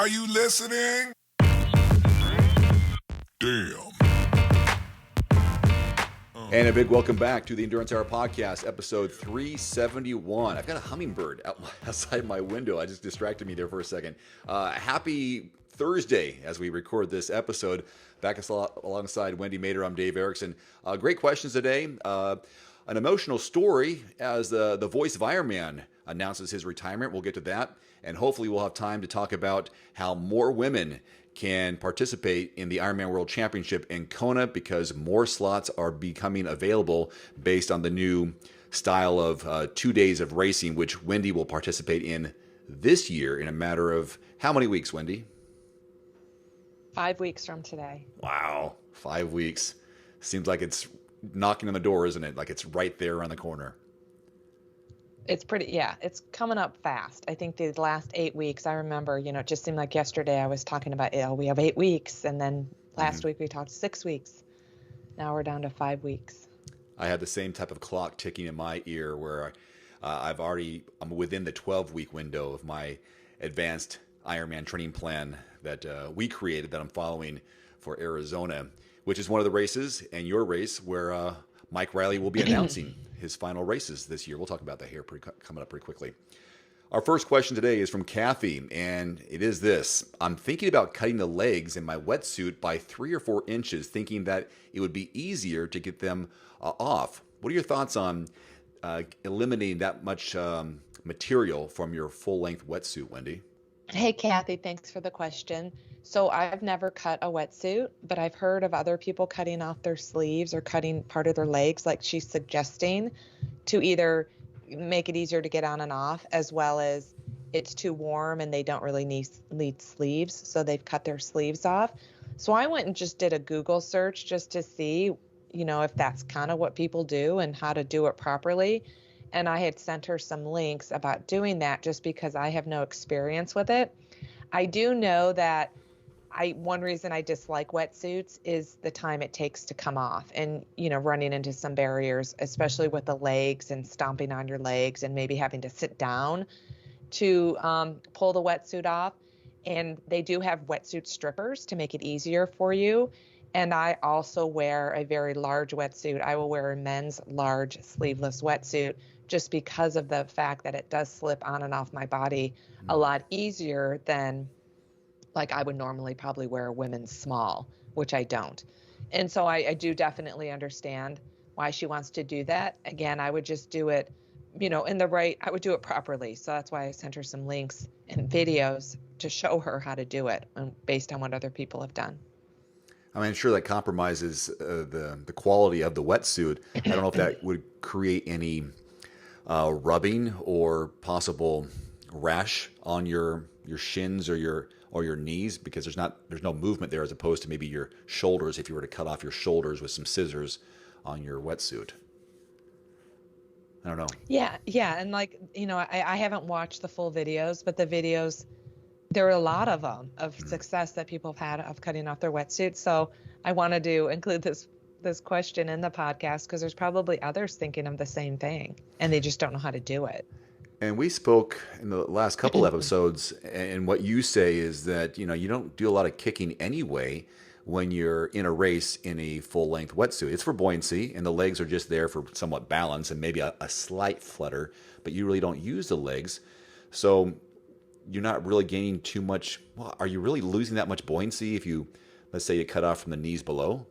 Are you listening? Damn. And a big welcome back to the Endurance Hour Podcast, episode 371. I've got a hummingbird outside my window. I just distracted me there for a second. Happy Thursday as we record this episode. Back alongside Wendy Mader, I'm Dave Erickson. Great questions today. An emotional story as the voice of Ironman announces his retirement. We'll get to that. And hopefully we'll have time to talk about how more women can participate in the Ironman World Championship in Kona because more slots are becoming available based on the new style of 2 days of racing, which Wendy will participate in this year in a matter of how many weeks, Wendy? 5 weeks from today. Wow, 5 weeks. Seems like it's knocking on the door, isn't it? Like it's right there around the corner. It's it's coming up fast. I think the last 8 weeks, I remember, it just seemed like yesterday I was talking about, we have 8 weeks. And then last week we talked 6 weeks. Now we're down to 5 weeks. I had the same type of clock ticking in my ear where I'm within the 12-week window of my advanced Ironman training plan that we created that I'm following for Arizona, which is one of the races and your race where Mike Reilly will be announcing his final races this year. We'll talk about that here coming up pretty quickly. Our first question today is from Kathy, and it is this. I'm thinking about cutting the legs in my wetsuit by 3 or 4 inches, thinking that it would be easier to get them off. What are your thoughts on eliminating that much material from your full-length wetsuit, Wendy? Hey, Kathy, thanks for the question. So I've never cut a wetsuit, but I've heard of other people cutting off their sleeves or cutting part of their legs, like she's suggesting, to either make it easier to get on and off, as well as it's too warm and they don't really need sleeves, so they've cut their sleeves off. So I went and just did a Google search just to see, if that's kind of what people do and how to do it properly. And I had sent her some links about doing that just because I have no experience with it. I do know that one reason I dislike wetsuits is the time it takes to come off and, running into some barriers, especially with the legs and stomping on your legs and maybe having to sit down to pull the wetsuit off. And they do have wetsuit strippers to make it easier for you. And I also wear a very large wetsuit. I will wear a men's large sleeveless wetsuit just because of the fact that it does slip on and off my body a lot easier than like I would normally probably wear a women's small, which I don't. And so I do definitely understand why she wants to do that. Again, I would just do it, I would do it properly. So that's why I sent her some links and videos to show her how to do it based on what other people have done. I mean, I'm sure that compromises the quality of the wetsuit. I don't know if that would create any rubbing or possible rash on your shins or your knees because there's no movement there as opposed to maybe your shoulders if you were to cut off your shoulders with some scissors on your wetsuit. I don't know. Yeah. And I haven't watched the full videos, but the videos, there are a lot of them of success that people have had of cutting off their wetsuits. So I wanted to include this question in the podcast because there's probably others thinking of the same thing and they just don't know how to do it. And we spoke in the last couple episodes, and what you say is that, you don't do a lot of kicking anyway when you're in a race in a full-length wetsuit. It's for buoyancy, and the legs are just there for somewhat balance and maybe a slight flutter, but you really don't use the legs. So you're not really gaining too much. Well, are you really losing that much buoyancy if let's say you cut off from the knees below?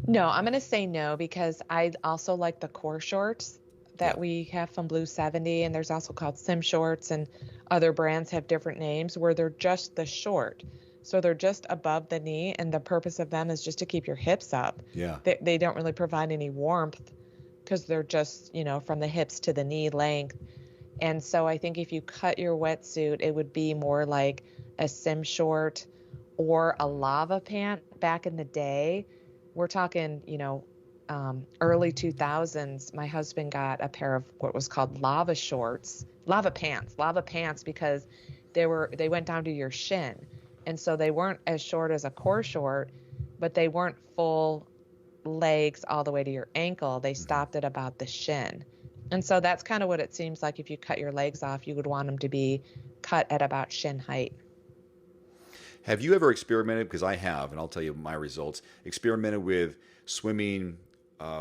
No, I'm going to say no because I also like the core shorts that we have from Blue 70, and there's also called Sim shorts, and other brands have different names where they're just the short. So they're just above the knee, and the purpose of them is just to keep your hips up. Yeah. They don't really provide any warmth because they're just, from the hips to the knee length. And so I think if you cut your wetsuit, it would be more like a Sim short or a lava pant back in the day. We're talking, early 2000s, my husband got a pair of what was called lava pants because they went down to your shin. And so they weren't as short as a core short, but they weren't full legs all the way to your ankle. They stopped at about the shin. And so that's kind of what it seems like if you cut your legs off, you would want them to be cut at about shin height. Have you ever experimented, because I have, and I'll tell you my results, experimented with swimming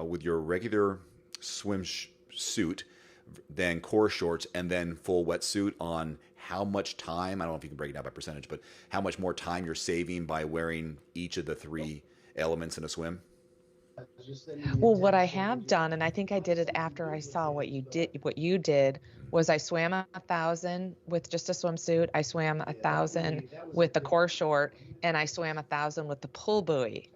with your regular suit, then core shorts, and then full wetsuit on how much time, I don't know if you can break it down by percentage, but how much more time you're saving by wearing each of the three elements in a swim? Well, what I have done, and I think I did it after I saw what you did, was I swam 1,000 with just a swimsuit. I swam 1,000 with the core short, and I swam 1,000 with the pull buoy.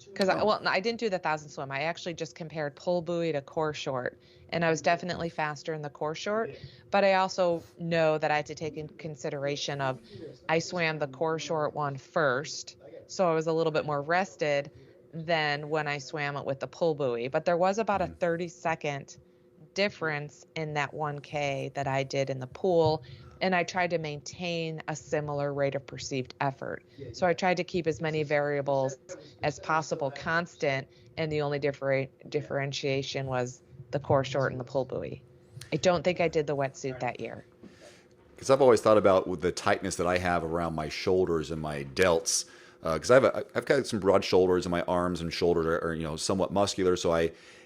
Because I didn't do the 1,000 swim. I actually just compared pull buoy to core short, and I was definitely faster in the core short. But I also know that I had to take in consideration of I swam the core short one first, so I was a little bit more rested than when I swam it with the pull buoy. But there was about a 30-second difference in that 1K that I did in the pool, and I tried to maintain a similar rate of perceived effort. So I tried to keep as many variables as possible constant, and the only differentiation was the core short and the pull buoy. I don't think I did the wetsuit that year. Because I've always thought about with the tightness that I have around my shoulders and my delts, because I've got some broad shoulders and my arms and shoulders are somewhat muscular, so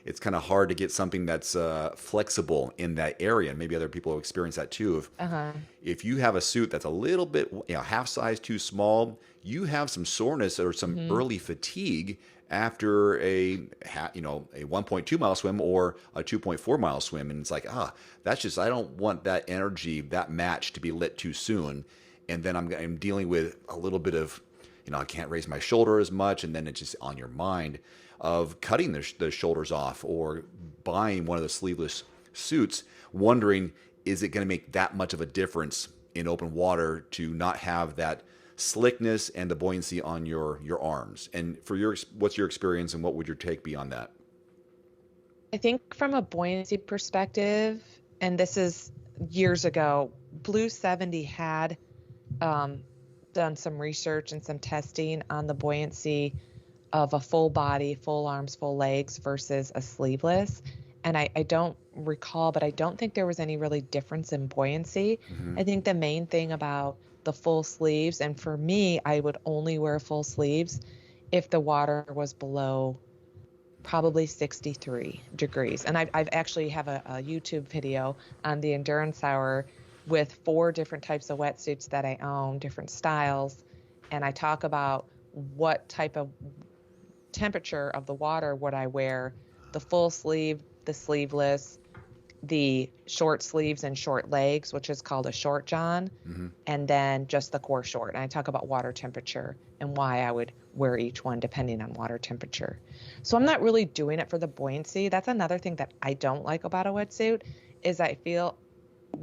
it's kind of hard to get something that's flexible in that area. And maybe other people have experienced that too. If you have a suit that's a little bit half size too small, you have some soreness or some early fatigue after a 1.2 mile swim or a 2.4 mile swim, and it's like that's just, I don't want that energy, that match to be lit too soon, and then I'm dealing with a little bit of I can't raise my shoulder as much, and then it's just on your mind of cutting the shoulders off or buying one of the sleeveless suits, wondering, is it going to make that much of a difference in open water to not have that slickness and the buoyancy on your arms? And what's your experience, and what would your take be on that? I think from a buoyancy perspective, and this is years ago, Blue 70 had done some research and some testing on the buoyancy of a full body, full arms, full legs versus a sleeveless. And I don't recall, but I don't think there was any really difference in buoyancy. I think the main thing about the full sleeves, and for me, I would only wear full sleeves if the water was below probably 63 degrees. And I've actually have a YouTube video on the Endurance Hour with 4 different types of wetsuits that I own, different styles. And I talk about what type of temperature of the water would I wear: the full sleeve, the sleeveless, the short sleeves and short legs, which is called a short john, and then just the core short. And I talk about water temperature and why I would wear each one depending on water temperature. So I'm not really doing it for the buoyancy. That's another thing that I don't like about a wetsuit, is I feel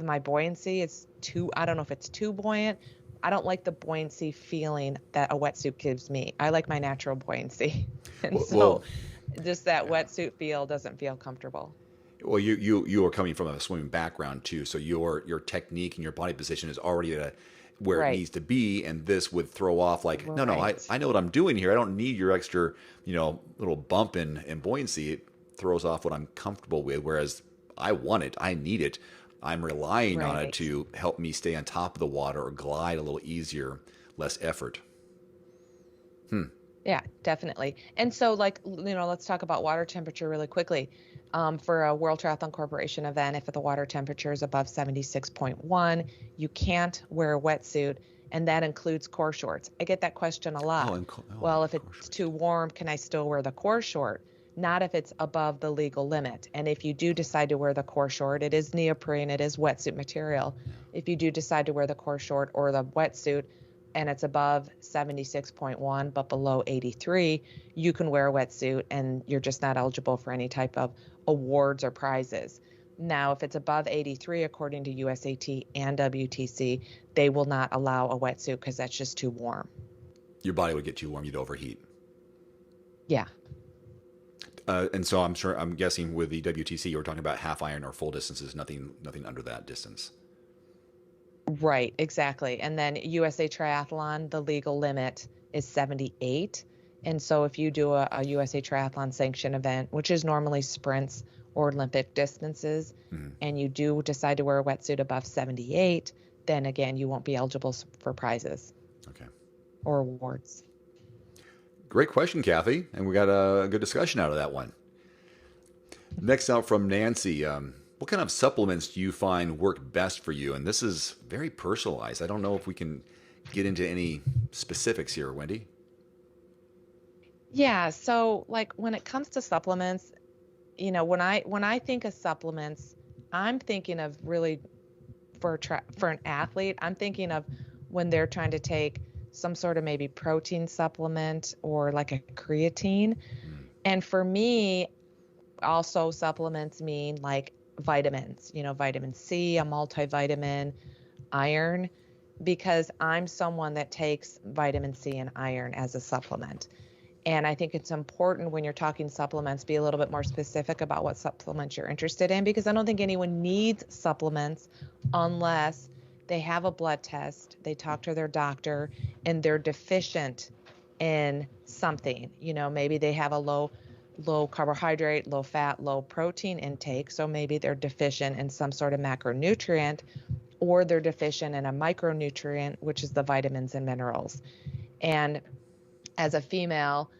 my buoyancy is I don't know if it's too buoyant. I don't like the buoyancy feeling that a wetsuit gives me. I like my natural buoyancy. And just that wetsuit feel doesn't feel comfortable. Well, you are coming from a swimming background too, so your technique and your body position is already at where it needs to be, and this would throw off like, no, I know what I'm doing here. I don't need your extra, little bump in buoyancy. It throws off what I'm comfortable with, whereas I want it, I need it. I'm relying on it to help me stay on top of the water or glide a little easier, less effort. Yeah, definitely. And so let's talk about water temperature really quickly. For a World Triathlon Corporation event, if the water temperature is above 76.1, you can't wear a wetsuit, and that includes core shorts. I get that question a lot. Well, if it's too warm, can I still wear the core short? Not if it's above the legal limit. And if you do decide to wear the core short, it is neoprene, it is wetsuit material. If you do decide to wear the core short or the wetsuit, and it's above 76.1 but below 83, you can wear a wetsuit, and you're just not eligible for any type of awards or prizes. Now, if it's above 83, according to USAT and WTC, they will not allow a wetsuit because that's just too warm. Your body would get too warm, you'd overheat. Yeah. And so I'm guessing with the WTC, you were talking about half iron or full distances, nothing under that distance. Right, exactly. And then USA Triathlon, the legal limit is 78. And so if you do a USA Triathlon sanction event, which is normally sprints or Olympic distances, and you do decide to wear a wetsuit above 78, then again, you won't be eligible for prizes Okay. or awards. Great question, Kathy. And we got a good discussion out of that one. Next out from Nancy. What kind of supplements do you find work best for you? And this is very personalized. I don't know if we can get into any specifics here, Wendy. Yeah, so like when it comes to supplements, when I think of supplements, I'm thinking of really for an athlete, I'm thinking of when they're trying to take some sort of maybe protein supplement or like a creatine. And for me, also supplements mean like vitamins, vitamin C, a multivitamin, iron, because I'm someone that takes vitamin C and iron as a supplement. And I think it's important when you're talking supplements, be a little bit more specific about what supplements you're interested in, because I don't think anyone needs supplements unless they have a blood test, they talk to their doctor, and they're deficient in something. Maybe they have a low carbohydrate, low fat, low protein intake. So maybe they're deficient in some sort of macronutrient, or they're deficient in a micronutrient, which is the vitamins and minerals. And as a female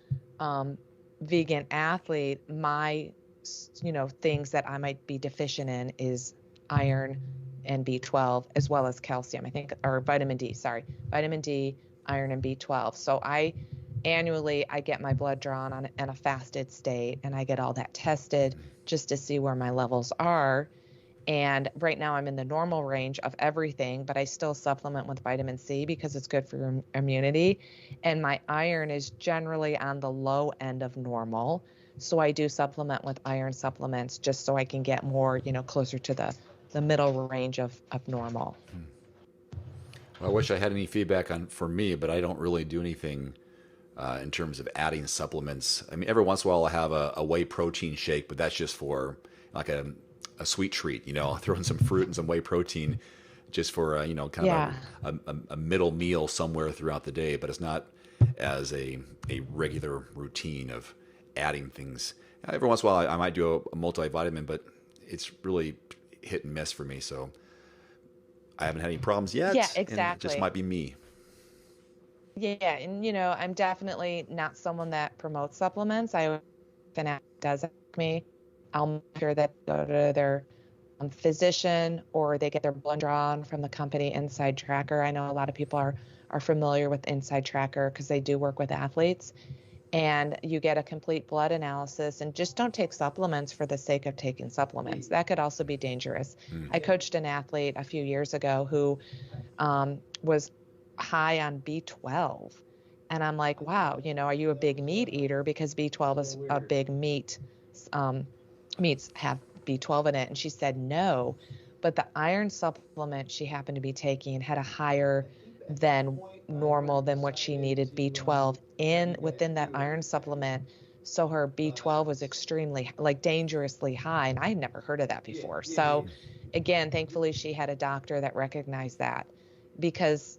vegan athlete, my things that I might be deficient in is iron and B12, as well as calcium, or vitamin D, iron and B12. So annually I get my blood drawn in a fasted state, and I get all that tested just to see where my levels are. And right now I'm in the normal range of everything, but I still supplement with vitamin C because it's good for your immunity. And my iron is generally on the low end of normal. So I do supplement with iron supplements just so I can get more, closer to the middle range of normal. Well, I wish I had any feedback for me, but I don't really do anything in terms of adding supplements. I mean, every once in a while I'll have a whey protein shake, but that's just for like a sweet treat, throw in some fruit and some whey protein just for, kind of a middle meal somewhere throughout the day, but it's not as a regular routine of adding things. Every once in a while I might do a multivitamin, but it's really hit and miss for me. So I haven't had any problems yet. Yeah, And it just exactly. might be me. Yeah, and I'm definitely not someone that promotes supplements. If an athlete does ask me, I'll make sure that they go to their physician, or they get their blood drawn from the company Inside Tracker. I know a lot of people are familiar with Inside Tracker because they do work with athletes. And you get a complete blood analysis, and just don't take supplements for the sake of taking supplements. That could also be dangerous. I coached an athlete a few years ago who was high on B12. And I'm like, wow, are you a big meat eater? Because B12 is a big meat. Meats have B12 in it. And she said no. But the iron supplement she happened to be taking had a higher than normal than what she needed B12 within that iron supplement. So her B12 was extremely, like, dangerously high. And I had never heard of that before. So again, thankfully she had a doctor that recognized that, because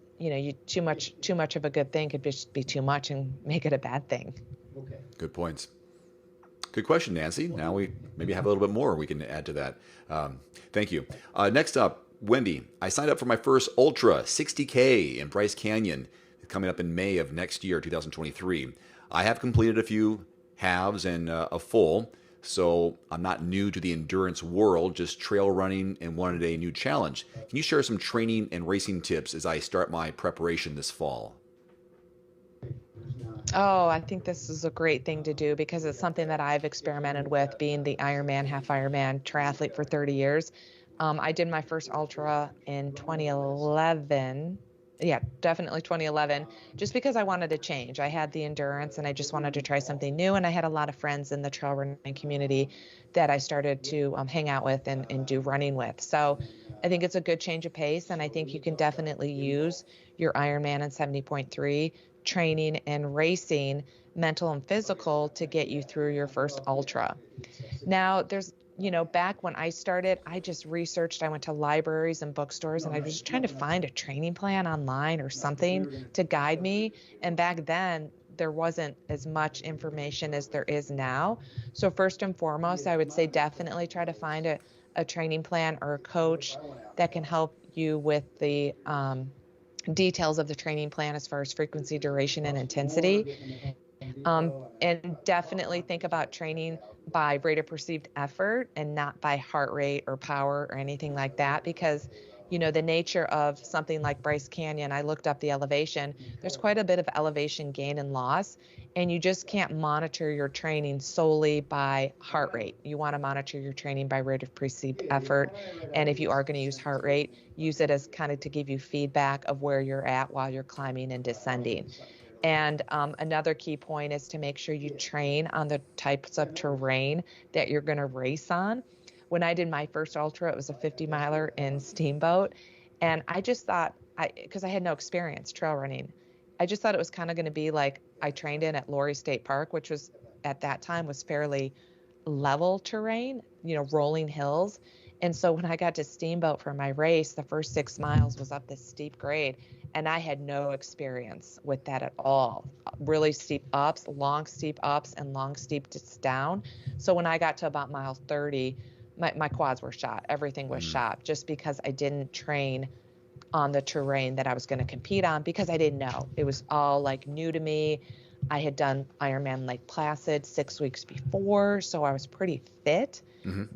too much of a good thing could just be too much and make it a bad thing. Good points. Good question, Nancy. Now we maybe have a little bit more we can add to that. Thank you. Next up, Wendy. I signed up for my first Ultra 60K in Bryce Canyon coming up in May of next year, 2023. I have completed a few halves and a full, so I'm not new to the endurance world, just trail running and wanted a new challenge. Can you share some training and racing tips as I start my preparation this fall? Oh, I think this is a great thing to do because it's something that I've experimented with, being the Ironman, half Ironman triathlete for 30 years. I did my first ultra in 2011. Yeah, definitely 2011, just because I wanted to change. I had the endurance and I just wanted to try something new. And I had a lot of friends in the trail running community that I started to hang out with and do running with. So I think it's a good change of pace. And I think you can definitely use your Ironman and 70.3 training and racing, mental and physical, to get you through your first ultra. Now, there's, back when I started, I just researched. I went to libraries and bookstores, and I was just trying to find a training plan online or something to guide me. And back then, there wasn't as much information as there is now. So first and foremost, I would say definitely try to find a training plan or a coach that can help you with the details of the training plan as far as frequency, duration, and intensity. And definitely think about training by rate of perceived effort and not by heart rate or power or anything like that, because the nature of something like Bryce Canyon, I looked up the elevation. There's quite a bit of elevation gain and loss, and you just can't monitor your training solely by heart rate. You want to monitor your training by rate of perceived effort, and if you are going to use heart rate, use it as kind of to give you feedback of where you're at while you're climbing and descending. And another key point is to make sure you train on the types of terrain that you're going to race on. When I did my first ultra, it was a 50 miler in Steamboat. And I just thought, because I had no experience trail running, I just thought it was kind of going to be like I trained in at Lori State Park, which was at that time was fairly level terrain, rolling hills. And so when I got to Steamboat for my race, the first 6 miles was up this steep grade, and I had no experience with that at all. Really steep ups, long steep ups, and long steep down. So when I got to about mile 30, my quads were shot. Everything was shot just because I didn't train on the terrain that I was going to compete on, because I didn't know. It was all like new to me. I had done Ironman Lake Placid 6 weeks before, so I was pretty fit,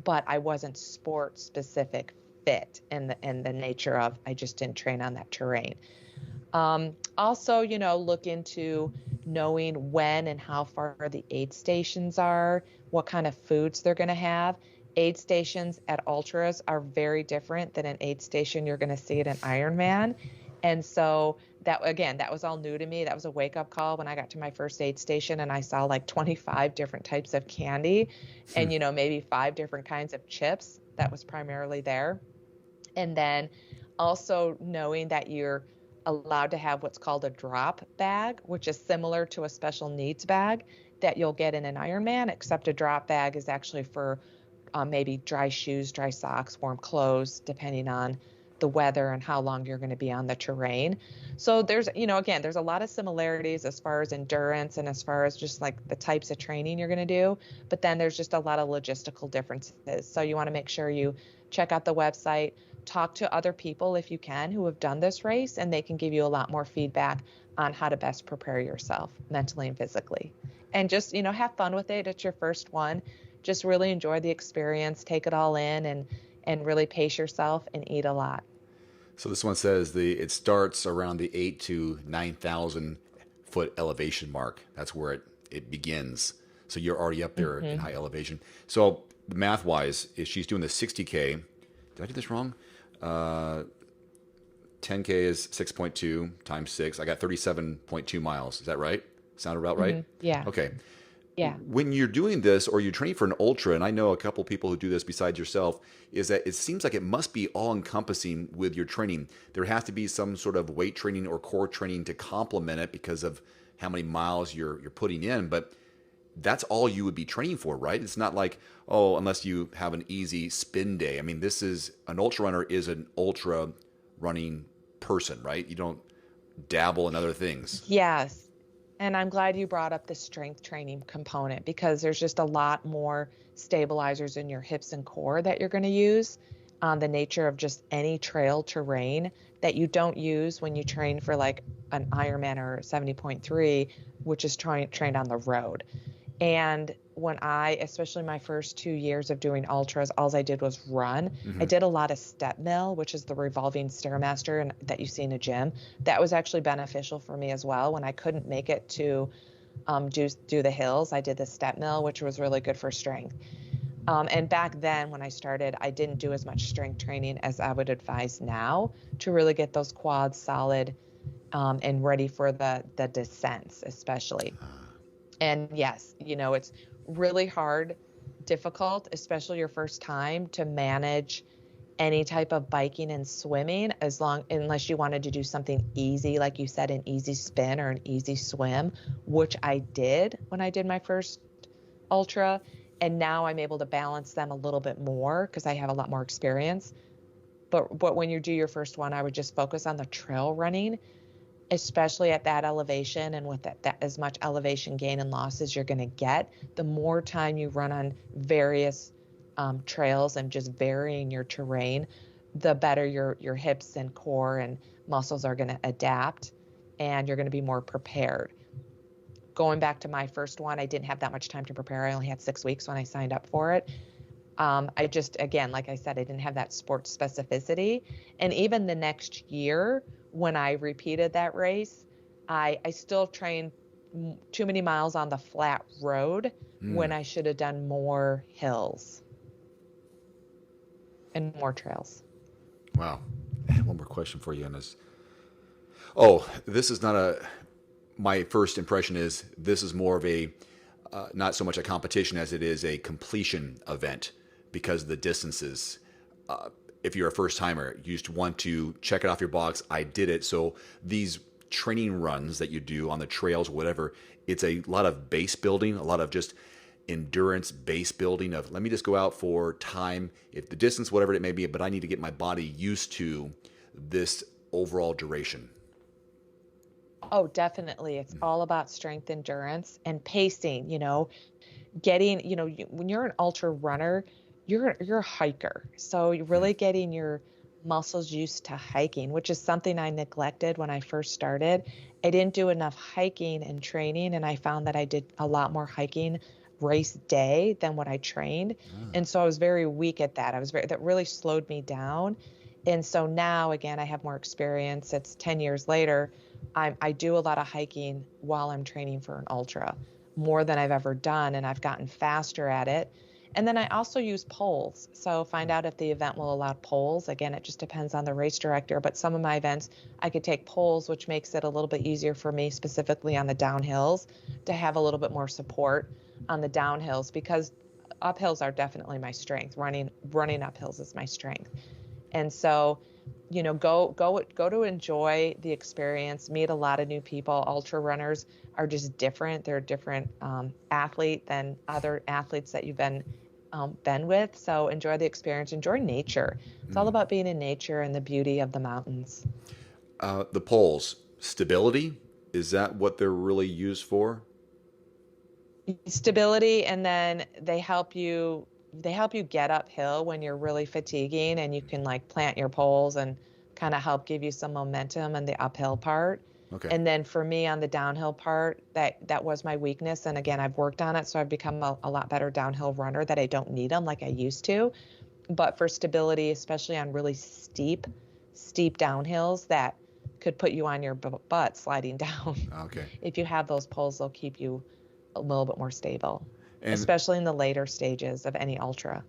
but I wasn't sport specific fit in the nature of I just didn't train on that terrain. Also, look into knowing when and how far the aid stations are, what kind of foods they're going to have. Aid stations at ultras are very different than an aid station you're going to see at an Ironman. And so that was all new to me. That was a wake-up call when I got to my first aid station and I saw like 25 different types of candy and, maybe 5 different kinds of chips. That was primarily there. And then also knowing that you're allowed to have what's called a drop bag, which is similar to a special needs bag that you'll get in an Ironman, except a drop bag is actually for maybe dry shoes, dry socks, warm clothes, depending on the weather and how long you're going to be on the terrain. So there's, there's a lot of similarities as far as endurance and as far as just like the types of training you're going to do. But then there's just a lot of logistical differences. So you want to make sure you check out the website, talk to other people if you can who have done this race, and they can give you a lot more feedback on how to best prepare yourself mentally and physically. And just, have fun with it. It's your first one. Just really enjoy the experience, take it all in, and really pace yourself and eat a lot. So this one says it starts around the 8 to 9,000 foot elevation mark. That's where it begins. So you're already up there in high elevation. So math wise, if she's doing the 60K, did I do this wrong? 10K is 6.2 times 6. I got 37.2 miles. Is that right? Sound about right? Yeah. Okay. Yeah. When you're doing this or you're training for an ultra, and I know a couple people who do this besides yourself, is that it seems like it must be all encompassing with your training. There has to be some sort of weight training or core training to complement it because of how many miles you're putting in. But that's all you would be training for, right? It's not like, unless you have an easy spin day. I mean, an ultra runner is an ultra running person, right? You don't dabble in other things. Yes. And I'm glad you brought up the strength training component, because there's just a lot more stabilizers in your hips and core that you're going to use on the nature of just any trail terrain that you don't use when you train for like an Ironman or 70.3, which is trained on the road. And when especially my first 2 years of doing ultras, all I did was run. I did a lot of step mill, which is the revolving Stairmaster that you see in a gym. That was actually beneficial for me as well. When I couldn't make it to do the hills, I did the step mill, which was really good for strength. And back then when I started, I didn't do as much strength training as I would advise now to really get those quads solid and ready for the descents, especially. And yes, it's really hard, difficult, especially your first time, to manage any type of biking and swimming unless you wanted to do something easy, like you said, an easy spin or an easy swim, which I did when I did my first ultra. And now I'm able to balance them a little bit more because I have a lot more experience. But when you do your first one, I would just focus on the trail running, especially at that elevation, and with that as much elevation gain and loss as you're going to get. The more time you run on various trails and just varying your terrain, the better your hips and core and muscles are going to adapt, and you're going to be more prepared. Going back to my first one, I didn't have that much time to prepare. I only had 6 weeks when I signed up for it. I just, again, like I said, I didn't have that sports specificity. And even the next year, when I repeated that race, I still trained too many miles on the flat road when I should have done more hills and more trails. Wow. And one more question for you on this. Oh, this is not my first impression is this is more of a, not so much a competition as it is a completion event because of the distances. If you're a first timer, you just want to check it off your box. I did it. So these training runs that you do on the trails, whatever, it's a lot of base building, a lot of just endurance base building of let me just go out for time, if the distance, whatever it may be, but I need to get my body used to this overall duration. Oh, definitely. It's all about strength, endurance, and pacing, getting, when you're an ultra runner, you're a hiker. So you're really getting your muscles used to hiking, which is something I neglected when I first started. I didn't do enough hiking and training, and I found that I did a lot more hiking race day than what I trained. And so I was very weak at that. That really slowed me down. And so now, again, I have more experience. It's 10 years later. I do a lot of hiking while I'm training for an ultra, more than I've ever done, and I've gotten faster at it. And then I also use poles. So find out if the event will allow poles. Again, it just depends on the race director, but some of my events, I could take poles, which makes it a little bit easier for me, specifically on the downhills, to have a little bit more support on the downhills, because uphills are definitely my strength. Running uphills is my strength. And so, go to enjoy the experience, meet a lot of new people. Ultra runners are just different. They're a different athlete than other athletes that you've been with. So enjoy the experience, enjoy nature. It's all about being in nature and the beauty of the mountains. The poles, stability, is that what they're really used for? Stability, and then they help you get uphill when you're really fatiguing, and you can like plant your poles and kind of help give you some momentum on the uphill part. Okay. And then for me on the downhill part, that was my weakness. And again, I've worked on it. So I've become a lot better downhill runner, that I don't need them like I used to. But for stability, especially on really steep downhills that could put you on your butt sliding down. Okay. If you have those poles, they'll keep you a little bit more stable, and especially in the later stages of any ultra.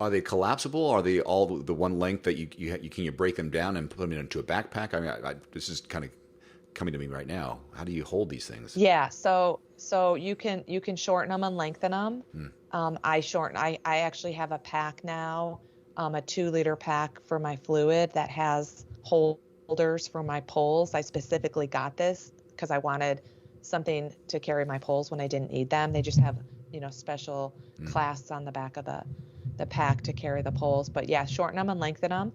Are they collapsible? Are they all the one length that can you break them down and put them into a backpack? I mean, this is kind of coming to me right now. How do you hold these things? Yeah, so you can shorten them and lengthen them. I actually have a pack now, a 2-liter pack for my fluid that has holders for my poles. I specifically got this because I wanted something to carry my poles when I didn't need them. They just have, special clasps on the back of the pack to carry the poles. But yeah, shorten them and lengthen them.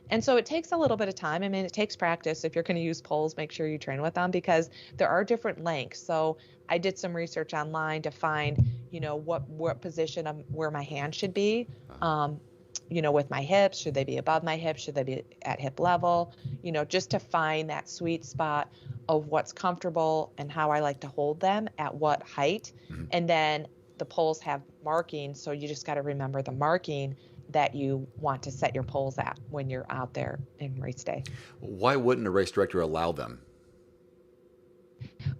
And so it takes a little bit of time. I mean, it takes practice. If you're going to use poles, make sure you train with them, because there are different lengths. So I did some research online to find, what position where my hand should be. With my hips, should they be above my hips? Should they be at hip level? Just to find that sweet spot of what's comfortable and how I like to hold them at what height. And then the poles have marking. So you just got to remember the marking that you want to set your poles at when you're out there in race day. Why wouldn't a race director allow them?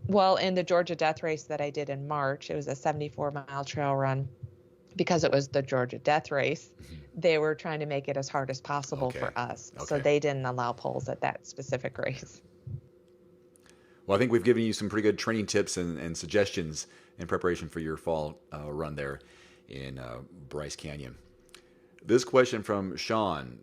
Well, in the Georgia Death Race that I did in March, it was a 74-mile trail run. Because it was the Georgia Death Race, they were trying to make it as hard as possible for us. Okay. So they didn't allow poles at that specific race. Well, I think we've given you some pretty good training tips and suggestions in preparation for your fall run there in Bryce Canyon. This question from Sean.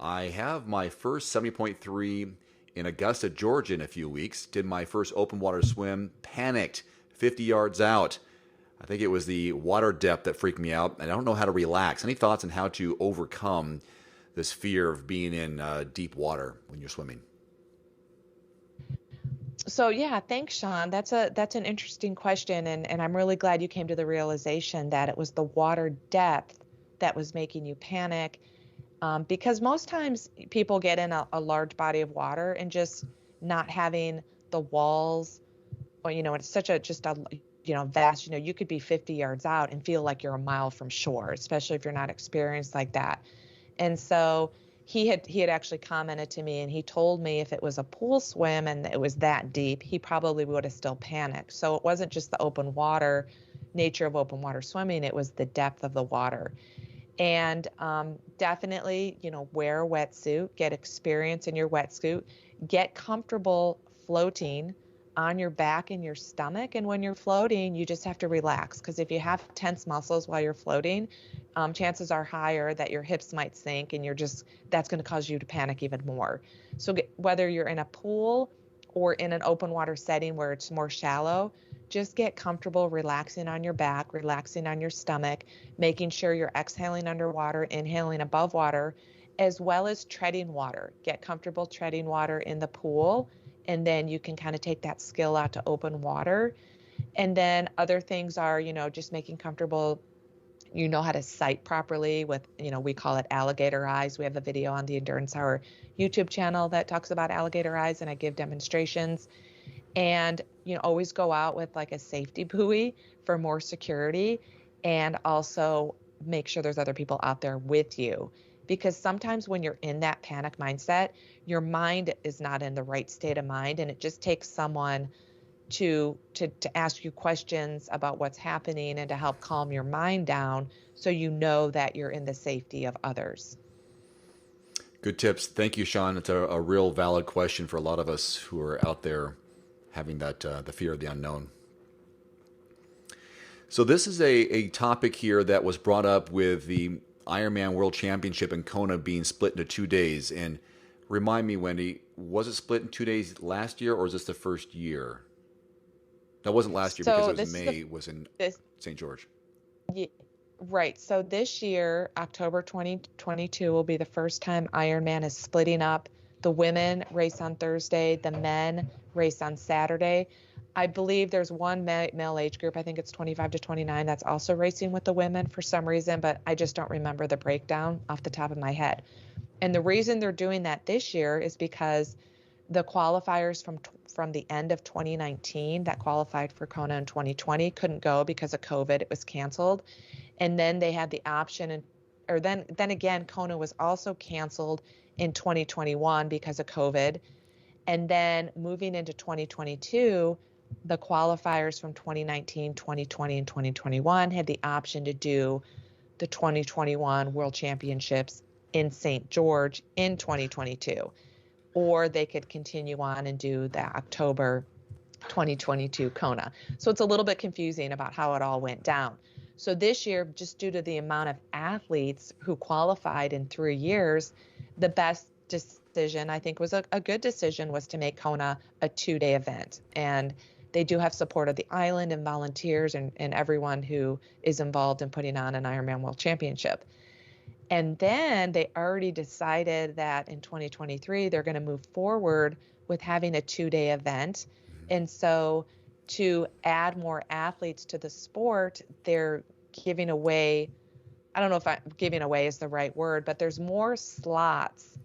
I have my first 70.3 in Augusta, Georgia in a few weeks. Did my first open water swim, panicked 50 yards out. I think it was the water depth that freaked me out, and I don't know how to relax. Any thoughts on how to overcome this fear of being in deep water when you're swimming? So yeah, thanks, Sean. That's an interesting question, and I'm really glad you came to the realization that it was the water depth that was making you panic. Because most times people get in a large body of water and just not having the walls, or, it's such a, just a, vast, you could be 50 yards out and feel like you're a mile from shore, especially if you're not experienced like that. And so he had actually commented to me, and he told me if it was a pool swim and it was that deep, he probably would have still panicked. So it wasn't just the open water nature of open water swimming, it was the depth of the water. And definitely, wear a wetsuit, get experience in your wetsuit, get comfortable floating on your back and your stomach. And when you're floating, you just have to relax, because if you have tense muscles while you're floating, chances are higher that your hips might sink, and that's going to cause you to panic even more. So whether you're in a pool or in an open water setting where it's more shallow, just get comfortable relaxing on your back, relaxing on your stomach, making sure you're exhaling underwater, inhaling above water, as well as treading water. Get comfortable treading water in the pool, and then you can kind of take that skill out to open water. And then other things are, just making comfortable, how to sight properly with, we call it alligator eyes. We have a video on the Endurance Hour YouTube channel that talks about alligator eyes, and I give demonstrations. And always go out with like a safety buoy for more security, and also make sure there's other people out there with you, because sometimes when you're in that panic mindset, your mind is not in the right state of mind, and it just takes someone to ask you questions about what's happening and to help calm your mind down, so that you're in the safety of others. Good tips. Thank you, Sean. It's a real valid question for a lot of us who are out there having that the fear of the unknown. So this is a topic here that was brought up with the Ironman World Championship in Kona being split into 2 days. And remind me, Wendy, was it split in 2 days last year, or is this the first year? That wasn't last year, because it was May, was in St. George. Yeah, right. So this year, October 2022, will be the first time Ironman is splitting up. The women race on Thursday, the men race on Saturday. I believe there's one male age group, I think it's 25 to 29, that's also racing with the women for some reason, but I just don't remember the breakdown off the top of my head. And the reason they're doing that this year is because the qualifiers from the end of 2019 that qualified for Kona in 2020 couldn't go because of COVID. It was canceled. And then they had the option, then again, Kona was also canceled in 2021 because of COVID. And then moving into 2022, the qualifiers from 2019, 2020, and 2021 had the option to do the 2021 World Championships in St. George in 2022, or they could continue on and do the October 2022 Kona. So it's a little bit confusing about how it all went down. So this year, just due to the amount of athletes who qualified in 3 years, the best decision, I think was a good decision, was to make Kona a 2-day event. And they do have support of the island and volunteers and everyone who is involved in putting on an Ironman World Championship. And then they already decided that in 2023, they're going to move forward with having a 2-day event. And so to add more athletes to the sport, they're giving away, I don't know if giving away is the right word, but there's more slots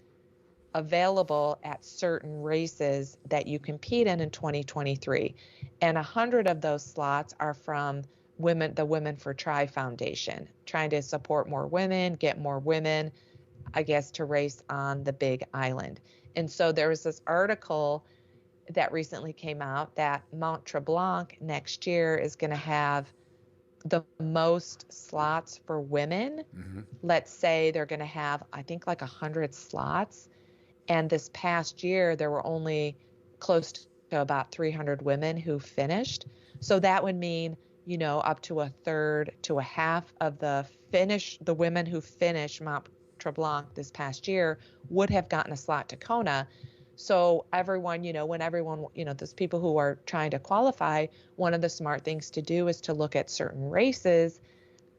available at certain races that you compete in 2023. And 100 of those slots are from the Women for Tri Foundation, trying to support more women, get more women, I guess, to race on the Big Island. And so there was this article that recently came out that Mont Tremblant next year is going to have the most slots for women. Mm-hmm. Let's say they're going to have, I think, like 100 slots. And this past year, there were only close to about 300 women who finished. So that would mean, up to a third to a half of the women who finished Mont Tremblant this past year would have gotten a slot to Kona. So everyone, when everyone, those people who are trying to qualify, one of the smart things to do is to look at certain races,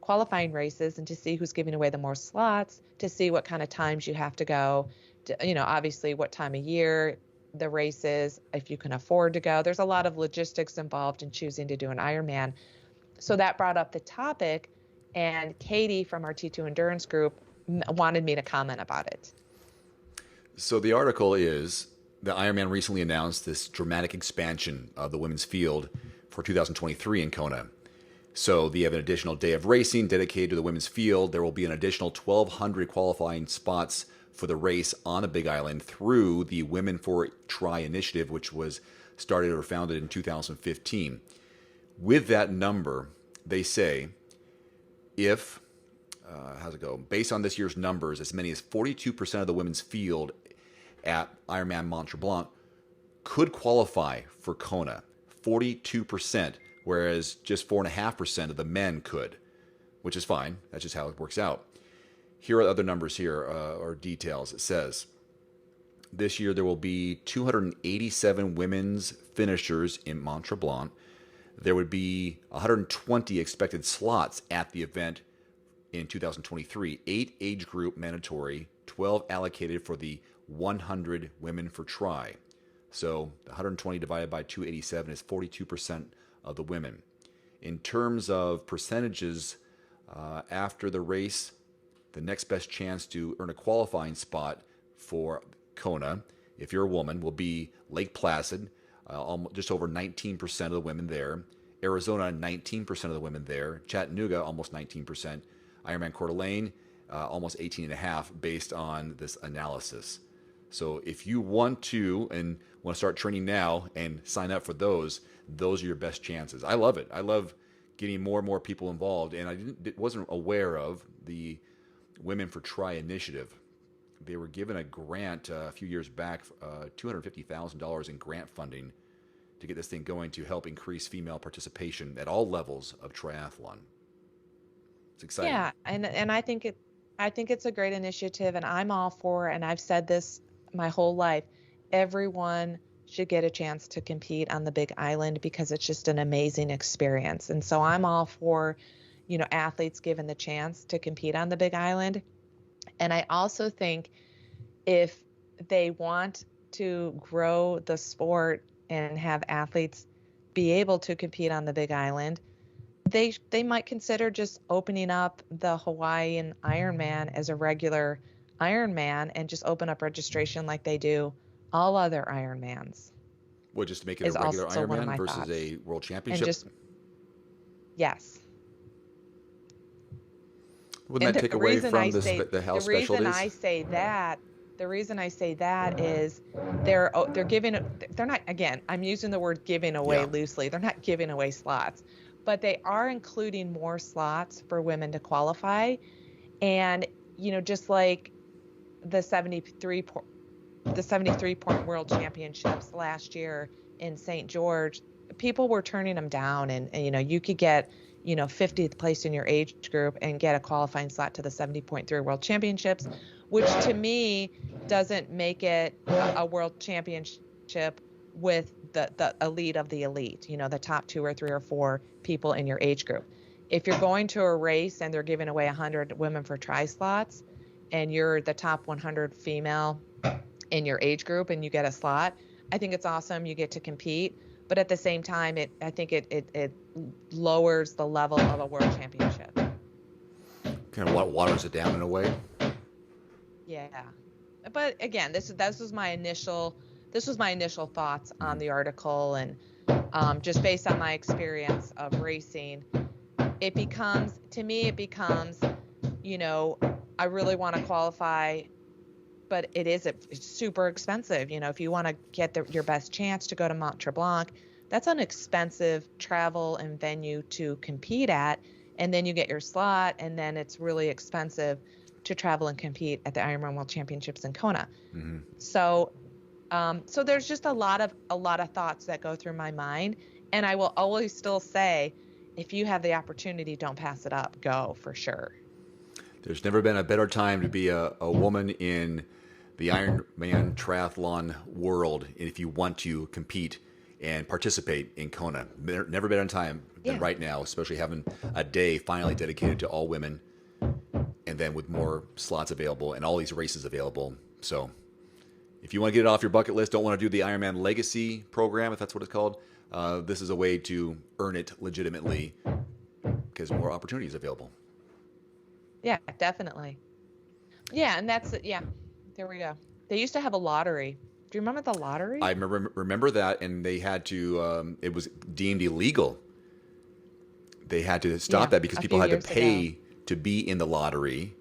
qualifying races, and to see who's giving away the more slots, to see what kind of times you have to go, to, obviously what time of year the race is, if you can afford to go. There's a lot of logistics involved in choosing to do an Ironman. So that brought up the topic, and Katie from our T2 Endurance group wanted me to comment about it. So the article is the Ironman recently announced this dramatic expansion of the women's field for 2023 in Kona. So they have an additional day of racing dedicated to the women's field. There will be an additional 1,200 qualifying spots for the race on the Big Island through the Women for Tri initiative, which was started or founded in 2015. With that number, they say if, how's it go? Based on this year's numbers, as many as 42% of the women's field at Ironman Mont Tremblant could qualify for Kona. 42%, whereas just 4.5% of the men could, which is fine. That's just how it works out. Here are other numbers here, or details. It says this year there will be 287 women's finishers in Mont Tremblant. There would be 120 expected slots at the event in 2023. 8 age group mandatory, 12 allocated for the 100 women for tri. So 120 divided by 287 is 42% of the women. In terms of percentages, after the race, the next best chance to earn a qualifying spot for Kona, if you're a woman, will be Lake Placid, just over 19% of the women there. Arizona, 19% of the women there. Chattanooga, almost 19%. Ironman Coeur d'Alene, almost 18.5% based on this analysis. So if you want to and want to start training now and sign up for those are your best chances. I love it. I love getting more and more people involved. And I wasn't aware of the Women for Tri initiative. They were given a grant a few years back, $250,000 in grant funding to get this thing going to help increase female participation at all levels of triathlon. It's exciting. Yeah, and I think it's a great initiative, and I'm all for, and I've said this my whole life, everyone should get a chance to compete on the Big Island because it's just an amazing experience. And so I'm all for, athletes given the chance to compete on the Big Island. And I also think if they want to grow the sport and have athletes be able to compete on the Big Island, they might consider just opening up the Hawaiian Ironman as a regular Ironman and just open up registration like they do all other Ironmans. Well, just to make it a regular Ironman versus a world championship? Yes. Wouldn't that take away from the house specialties? The reason I say that is they're not, again, I'm using the word giving away loosely. They're not giving away slots, but they are including more slots for women to qualify. And, just like the 73-point world championships last year in St. George, people were turning them down, and you could get 50th place in your age group and get a qualifying slot to the 70.3 world championships, which to me doesn't make it a world championship with the elite of the elite, the top 2 or 3 or 4 people in your age group. If you're going to a race and they're giving away 100 women for tri slots and you're the top 100 female in your age group and you get a slot, I think it's awesome. You get to compete. But at the same time, I think it lowers the level of a world championship. Kind of waters it down in a way. Yeah, but again, this was my initial thoughts on the article, and just based on my experience of racing, it becomes, I really want to qualify, but it's super expensive. If you want to get your best chance to go to Mont Tremblant, that's an expensive travel and venue to compete at. And then you get your slot, and then it's really expensive to travel and compete at the Ironman World Championships in Kona. Mm-hmm. So there's just a lot of thoughts that go through my mind. And I will always still say, if you have the opportunity, don't pass it up. Go for sure. There's never been a better time to be a woman in the Ironman triathlon world, and if you want to compete and participate in Kona. Never better time than right now, especially having a day finally dedicated to all women, and then with more slots available and all these races available. So if you want to get it off your bucket list, don't want to do the Ironman Legacy program, if that's what it's called, this is a way to earn it legitimately because more opportunities available. Yeah, definitely. Yeah, and that's it. Yeah, there we go. They used to have a lottery. Do you remember the lottery? I remember that, and they had to. It was deemed illegal. They had to stop Yeah, that because a people few had to years ago. pay to be in the lottery,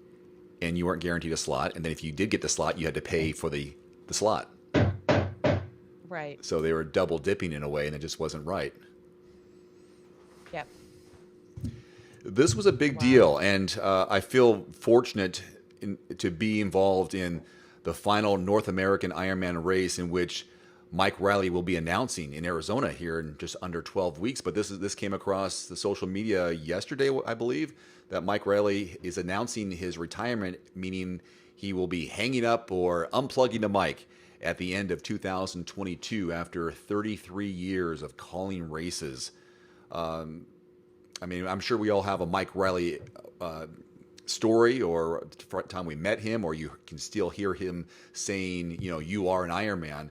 and you weren't guaranteed a slot. And then if you did get the slot, you had to pay for the slot. Right. So they were double dipping in a way, and it just wasn't right. Yep. This was a big deal, and I feel fortunate to be involved in the final North American Ironman race, in which Mike Reilly will be announcing in Arizona here in just under 12 weeks. But this came across the social media yesterday, I believe, that Mike Reilly is announcing his retirement, meaning he will be hanging up or unplugging the mic at the end of 2022 after 33 years of calling races. I mean, I'm sure we all have a Mike Reilly story, or the time we met him, or you can still hear him saying, you are an Ironman.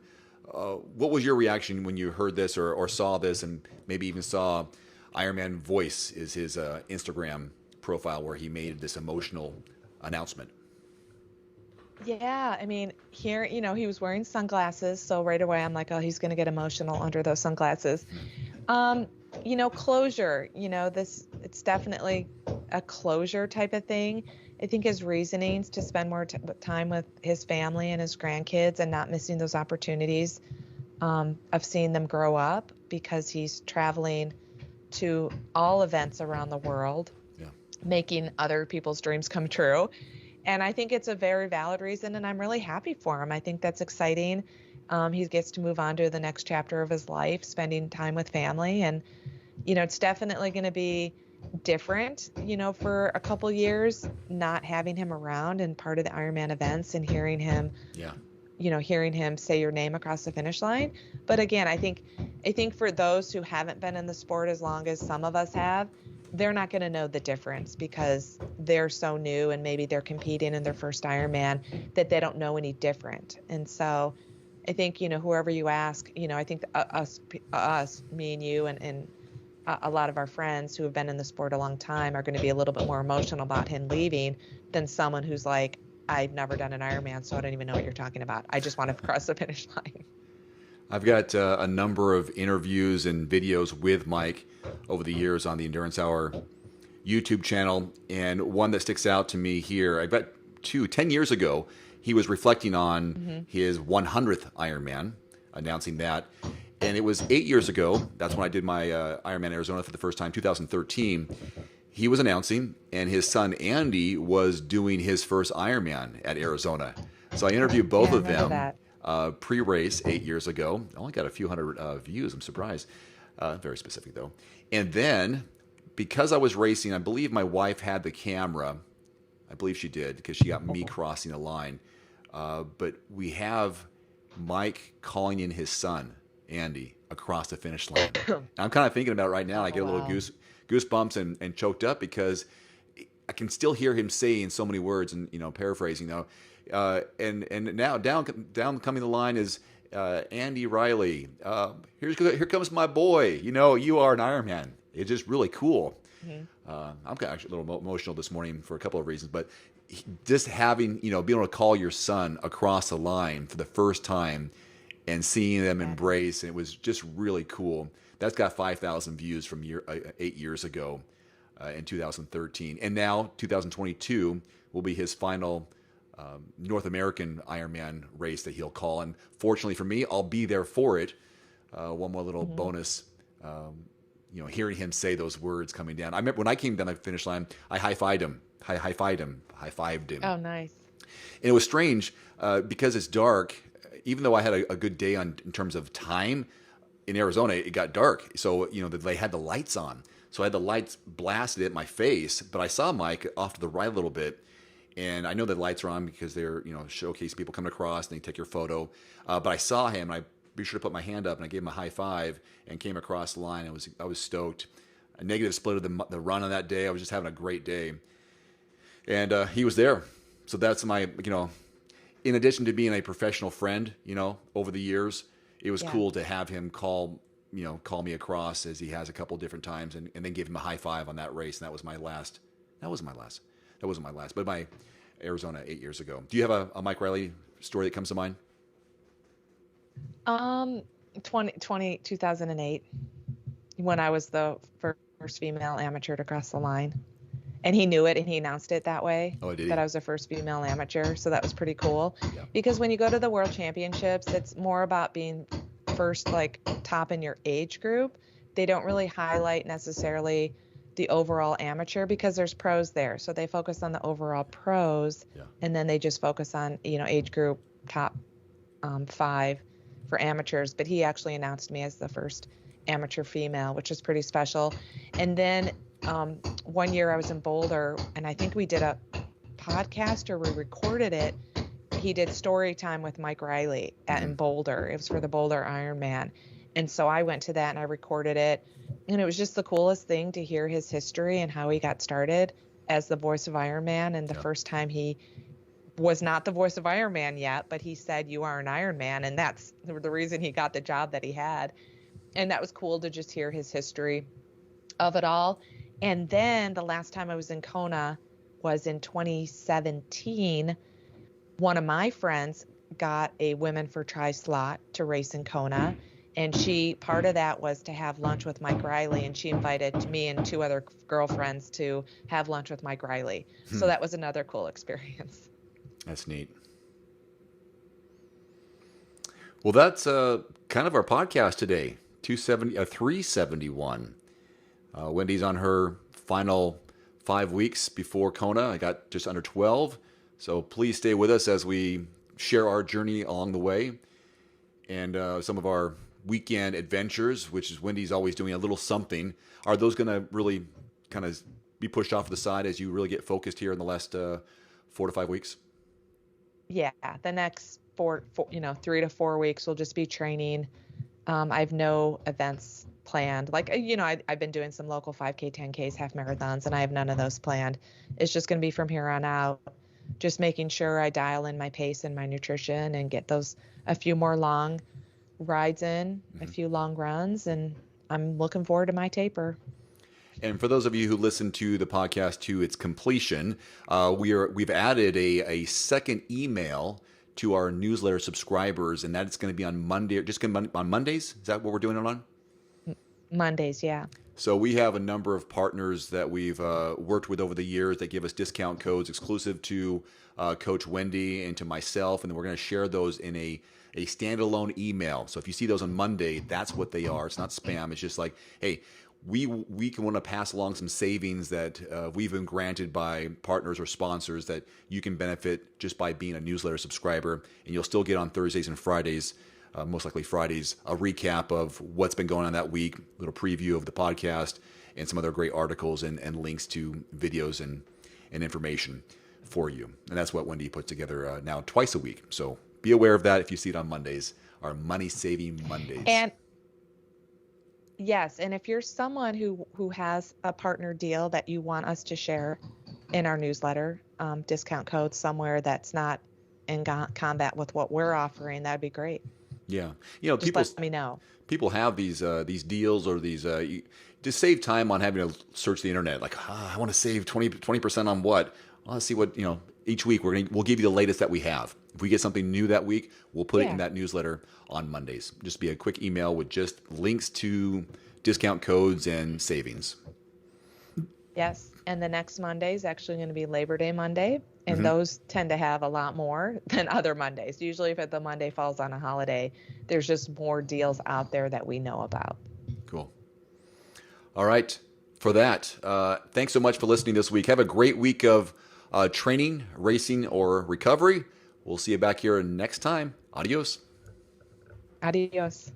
What was your reaction when you heard this or saw this, and maybe even saw Ironman Voice is his Instagram profile where he made this emotional announcement? Yeah, I mean, here, he was wearing sunglasses, so right away I'm like, oh, he's going to get emotional under those sunglasses. Closure, it's definitely a closure type of thing. I think his reasonings to spend more time with his family and his grandkids and not missing those opportunities of seeing them grow up, because he's traveling to all events around the world, making other people's dreams come true. And I think it's a very valid reason, and I'm really happy for him. I think that's exciting. He gets to move on to the next chapter of his life, spending time with family. And, it's definitely going to be different, for a couple years, not having him around and part of the Ironman events and hearing him, hearing him say your name across the finish line. But again, I think for those who haven't been in the sport as long as some of us have, they're not going to know the difference because they're so new, and maybe they're competing in their first Ironman, that they don't know any different. And so I think, whoever you ask, I think us, me and you, and a lot of our friends who have been in the sport a long time are going to be a little bit more emotional about him leaving than someone who's like, I've never done an Ironman, so I don't even know what you're talking about. I just want to cross the finish line. I've got a number of interviews and videos with Mike over the years on the Endurance Hour YouTube channel, and one that sticks out to me here, I've got 10 years ago, he was reflecting on his 100th Ironman, announcing that. And it was 8 years ago, that's when I did my Ironman Arizona for the first time, 2013. He was announcing, and his son Andy was doing his first Ironman at Arizona. So I interviewed both of them pre-race 8 years ago. I only got a few hundred views, I'm surprised. Very specific, though. And then, because I was racing, I believe my wife had the camera. I believe she did, because she got me crossing the line. But we have Mike calling in his son, Andy, across the finish line. And I'm kind of thinking about it right now. I get a little goosebumps and choked up, because I can still hear him saying so many words, and paraphrasing though. And now down coming the line is Andy Reilly. Here comes my boy. You are an Ironman. It's just really cool. I'm actually a little emotional this morning for a couple of reasons, but just having being able to call your son across the line for the first time and seeing them embrace, and it was just really cool. That's got 5,000 views from 8 years ago in 2013, and now 2022 will be his final North American Ironman race that he'll call. And fortunately for me, I'll be there for it. One more little bonus, hearing him say those words coming down. I remember when I came down the finish line, I high-fived him. Oh, nice. And it was strange because it's dark. Even though I had a good day in terms of time, in Arizona, it got dark. So, they had the lights on. So I had the lights blasted at my face, but I saw Mike off to the right a little bit. And I know the lights are on because they're, showcase people coming across and they take your photo. But I saw him, and I be sure to put my hand up, and I gave him a high five and came across the line. I was stoked. A negative split of the run on that day. I was just having a great day. And he was there. So that's my, in addition to being a professional friend, over the years, it was cool to have him call me across, as he has a couple different times, and then give him a high five on that race. And that was my last. But Arizona 8 years ago. Do you have a Mike Reilly story that comes to mind? 2008, when I was the first female amateur to cross the line. And he knew it, and he announced it that way, Oh, did he? that I was the first female amateur. So that was pretty cool. Yeah. Because when you go to the World Championships, it's more about being first, like top in your age group. They don't really highlight necessarily the overall amateur because there's pros there. So they focus on the overall pros, Yeah. and then they just focus on, age group top 5 for amateurs. But he actually announced me as the first amateur female, which is pretty special. And then one year I was in Boulder, and I think we did a podcast or we recorded it. He did story time with Mike Reilly in Boulder. It was for the Boulder Ironman. And so I went to that and I recorded it. And it was just the coolest thing to hear his history and how he got started as the voice of Ironman. And the first time he was not the voice of Ironman yet, but he said, "You are an Ironman." And that's the reason he got the job that he had. And that was cool to just hear his history of it all. And then the last time I was in Kona was in 2017. One of my friends got a Women for Tri slot to race in Kona. And part of that was to have lunch with Mike Reilly. And she invited me and 2 other girlfriends to have lunch with Mike Reilly. So that was another cool experience. That's neat. Well, that's kind of our podcast today. 371. Wendy's on her final 5 weeks before Kona. I got just under 12. So please stay with us as we share our journey along the way and some of our weekend adventures, which is Wendy's always doing a little something. Are those going to really kind of be pushed off to the side as you really get focused here in the last 4 to 5 weeks? Yeah, the next 3 to 4 weeks will just be training. I have no events planned. I've been doing some local 5K, 10Ks, half marathons, and I have none of those planned. It's just going to be from here on out, just making sure I dial in my pace and my nutrition and get a few more long rides in, a few long runs, and I'm looking forward to my taper. And for those of you who listen to the podcast to its completion, we've added a second email to our newsletter subscribers, and that's going to be on Monday. On Mondays? Is that what we're doing it on? Mondays, yeah. So we have a number of partners that we've worked with over the years that give us discount codes exclusive to Coach Wendy and to myself, and then we're going to share those in a standalone email. So if you see those on Monday, that's what they are. It's not spam. It's just like, hey, we can want to pass along some savings that we've been granted by partners or sponsors that you can benefit just by being a newsletter subscriber. And you'll still get on Thursdays and Fridays, most likely Fridays, a recap of what's been going on that week, a little preview of the podcast, and some other great articles and links to videos and information for you. And that's what Wendy put together now twice a week. So be aware of that if you see it on Mondays, our money-saving Mondays. And yes, and if you're someone who has a partner deal that you want us to share in our newsletter, discount code somewhere that's not in combat with what we're offering, that'd be great. Yeah, just let me know. People have these deals or these to save time on having to search the internet. Like, I want to save 20% on what? Well, let's see what each week we'll give you the latest that we have. If we get something new that week, we'll put it in that newsletter on Mondays. Just be a quick email with just links to discount codes and savings. Yes, and the next Monday is actually going to be Labor Day Monday, and those tend to have a lot more than other Mondays. Usually if the Monday falls on a holiday, there's just more deals out there that we know about. Cool. All right. For that, thanks so much for listening this week. Have a great week of training, racing, or recovery. We'll see you back here next time. Adios. Adios.